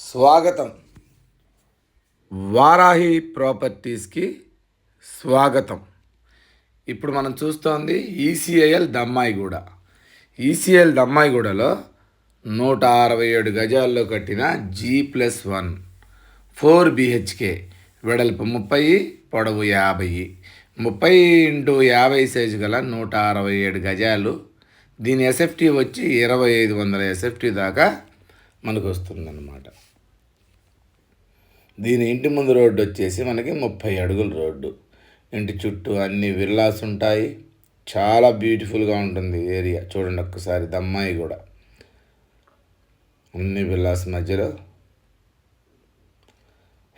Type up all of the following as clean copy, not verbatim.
స్వాగతం. వారాహి ప్రాపర్టీస్కి స్వాగతం. ఇప్పుడు మనం చూస్తోంది ఈసీఐఎల్ దమ్మాయిగూడ. ఈసీఐఎల్ దమ్మాయిగూడలో 167 గజాల్లో కట్టిన G+1 4 BHK, వెడల్పు 30, పొడవు 50, 30x50 సైజు గల 167 గజాలు. దీని ఎస్ఎఫ్టీ వచ్చి 2500 ఎస్ఎఫ్టీ దాకా మనకు వస్తుందన్నమాట. దీని ఇంటి ముందు రోడ్డు వచ్చేసి మనకి 30 అడుగుల రోడ్డు. ఇంటి చుట్టూ అన్ని విల్లాస్ ఉంటాయి. చాలా బ్యూటిఫుల్గా ఉంటుంది ఏరియా. చూడండి ఒక్కసారి దమ్మాయి కూడా అన్ని విల్లాస్ మధ్యలో.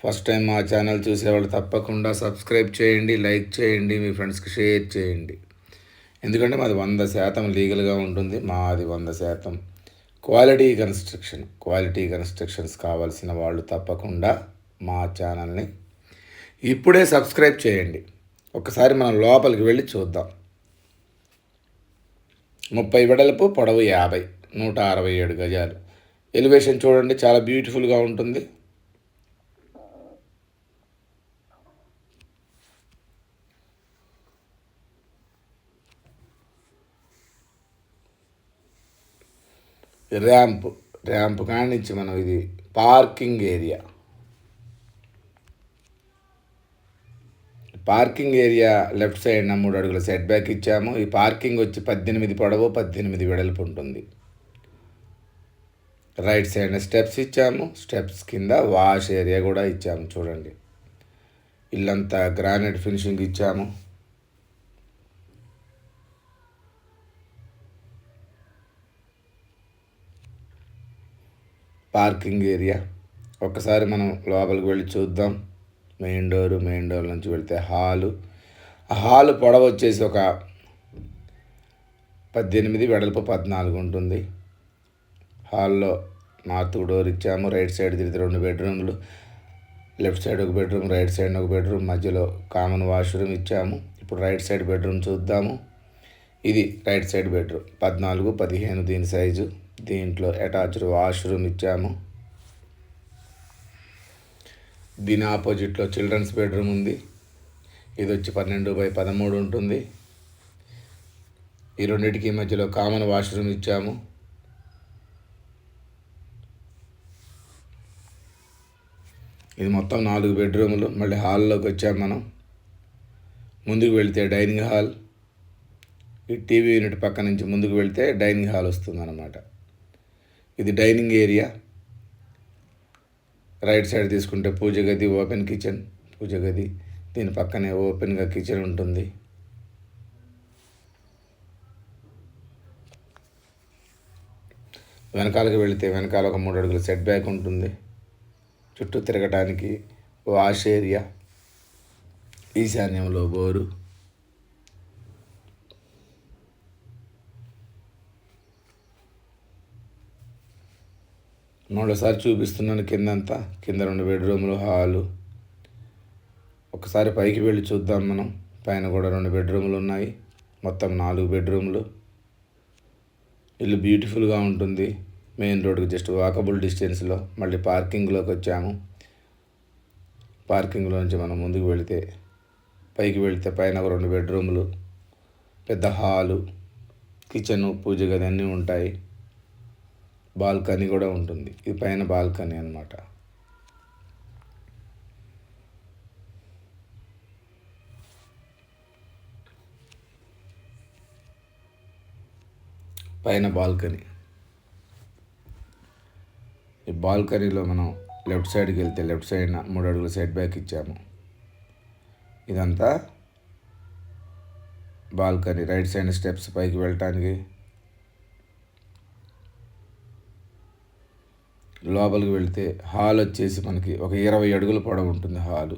ఫస్ట్ టైం మా ఛానల్ చూసేవాళ్ళు తప్పకుండా సబ్స్క్రైబ్ చేయండి, లైక్ చేయండి, మీ ఫ్రెండ్స్కి షేర్ చేయండి. ఎందుకంటే మాది 100% లీగల్గా ఉంటుంది. మాది 100% క్వాలిటీ కన్స్ట్రక్షన్స్ కావాల్సిన వాళ్ళు తప్పకుండా మా ఛానల్ని ఇప్పుడే సబ్స్క్రైబ్ చేయండి. ఒకసారి మనం లోపలికి వెళ్ళి చూద్దాం. 30 వెడల్పు, పొడవు 50, 167 గజాలు. ఎలివేషన్ చూడండి, చాలా బ్యూటిఫుల్గా ఉంటుంది. ర్యాంప్ కానించి మనం ఇది parking area. Parking area left side 3 అడుగుల సెట్ బ్యాక్ ఇచ్చాము. ఈ పార్కింగ్ వచ్చి 18 పొడవు, 18 వెడల్పు ఉంటుంది. రైట్ సైడ్ స్టెప్స్ ఇచ్చాము. స్టెప్స్ కింద వాష్ ఏరియా కూడా ఇచ్చాము. చూడండి, ఇల్లంతా గ్రానైట్ ఫినిషింగ్ ఇచ్చాము. పార్కింగ్ ఏరియా ఒక్కసారి మనం లోపలికి వెళ్ళి చూద్దాం. మెయిన్ డోర్ నుంచి వెళ్తే హాలు పొడవు వచ్చేసి ఒక 18, వెడల్పు 14 ఉంటుంది. హాల్లో నార్త్ డోర్ ఇచ్చాము. రైట్ సైడ్ తిరిగితే 2 బెడ్రూమ్లు. లెఫ్ట్ సైడ్ ఒక బెడ్రూమ్, రైట్ సైడ్ ఒక బెడ్రూమ్, మధ్యలో కామన్ వాష్రూమ్ ఇచ్చాము. ఇప్పుడు రైట్ సైడ్ బెడ్రూమ్ చూద్దాము. ఇది రైట్ సైడ్ బెడ్రూమ్ 14, 15 దీని సైజు. దీంట్లో అటాచ్డ్ వాష్రూమ్ ఇచ్చాము. దీని ఆపోజిట్లో చిల్డ్రన్స్ బెడ్రూమ్ ఉంది. ఇది వచ్చి 12x13 ఉంటుంది. ఈ రెండింటికి మధ్యలో కామన్ వాష్రూమ్ ఇచ్చాము. ఇది మొత్తం 4 బెడ్రూములు. మళ్ళీ హాల్లోకి వచ్చాము మనం. ముందుకు వెళితే డైనింగ్ హాల్. ఈ టీవీ యూనిట్ పక్క నుంచి ముందుకు వెళితే డైనింగ్ హాల్ వస్తుందన్నమాట. ఇది డైనింగ్ ఏరియా. రైట్ సైడ్ తీసుకుంటే పూజ గది, ఓపెన్ కిచెన్. పూజ గది దీని పక్కనే ఓపెన్గా కిచెన్ ఉంటుంది. వెనకాలకి వెళితే వెనకాల ఒక 3 అడుగుల సెట్ బ్యాక్ ఉంటుంది. చుట్టూ తిరగటానికి వాష్ ఏరియా. ఈశాన్యంలో బోరు. మరోసారి చూపిస్తున్నాను కిందంతా. కింద 2 బెడ్రూములు, హాలు. ఒకసారి పైకి వెళ్ళి చూద్దాం మనం. పైన కూడా 2 బెడ్రూములు ఉన్నాయి. మొత్తం 4 బెడ్రూములు. ఇల్లు బ్యూటిఫుల్గా ఉంటుంది. మెయిన్ రోడ్కి జస్ట్ వాకబుల్ డిస్టెన్స్లో. మళ్ళీ పార్కింగ్లోకి వచ్చాము. పార్కింగ్లో నుంచి మనం ముందుకు వెళితే పైకి వెళితే పైన ఒక 2 బెడ్రూములు, పెద్ద హాలు, కిచెను, పూజ గది అన్నీ ఉంటాయి. బాల్కనీ కూడా ఉంటుంది. ఇది పైన బాల్కనీ అన్నమాట. పైన బాల్కనీ. ఈ బాల్కనీలో మనం లెఫ్ట్ సైడ్కి వెళ్తే లెఫ్ట్ సైడ్ 3 అడుగుల సెట్ బ్యాక్ ఇచ్చాము. ఇదంతా బాల్కనీ. రైట్ సైడ్ స్టెప్స్ పైకి వెళ్ళటానికి. లోపలికి వెళితే హాల్ వచ్చేసి మనకి ఒక 20 అడుగుల పొడవు ఉంటుంది. హాలు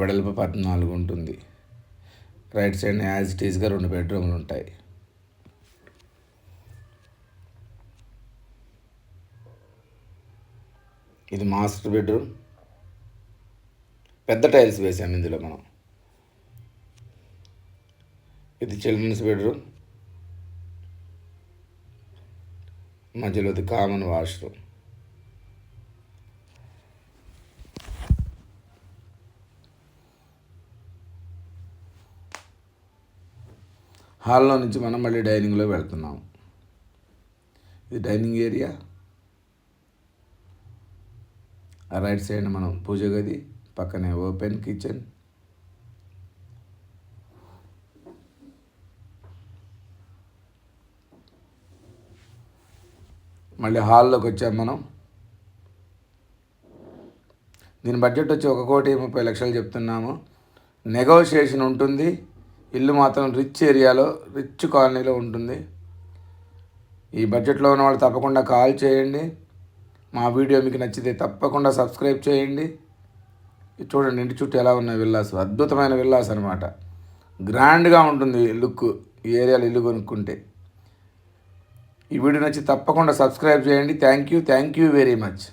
వెడల్పు 14 ఉంటుంది. రైట్ సైడ్ యాజ్ ఇట్ ఈజ్గా 2 బెడ్రూమ్లు ఉంటాయి. ఇది మాస్టర్ బెడ్రూమ్. పెద్ద టైల్స్ వేసాము ఇందులో మనం. ఇది చిల్డ్రన్స్ బెడ్రూమ్. మధ్యలోది కామన్ వాష్రూమ్. హాల్లో నుంచి మనం మళ్ళీ డైనింగ్లో వెళ్తున్నాం. ఇది డైనింగ్ ఏరియా. ఆ రైట్ సైడ్ మనం పూజ గది, పక్కనే ఓపెన్ కిచెన్. మళ్ళీ హాల్లోకి వచ్చాం మనం. దీని బడ్జెట్ వచ్చి 1,30,00,000 చెప్తున్నాము. నెగోషియేషన్ ఉంటుంది. ఇల్లు మాత్రం రిచ్ ఏరియాలో, రిచ్ కాలనీలో ఉంటుంది. ఈ బడ్జెట్లో ఉన్న వాళ్ళు తప్పకుండా కాల్ చేయండి. మా వీడియో మీకు నచ్చితే తప్పకుండా సబ్స్క్రైబ్ చేయండి. చూడండి ఇంటి చుట్టూ ఎలా ఉన్నాయి విల్లాస్, అద్భుతమైన విల్లాస్ అనమాట. గ్రాండ్గా ఉంటుంది లుక్ ఈ ఏరియాలో ఇల్లు కొనుక్కుంటే. ఈ వీడియో నచ్చి తప్పకుండా సబ్స్క్రైబ్ చేయండి. Thank you very much.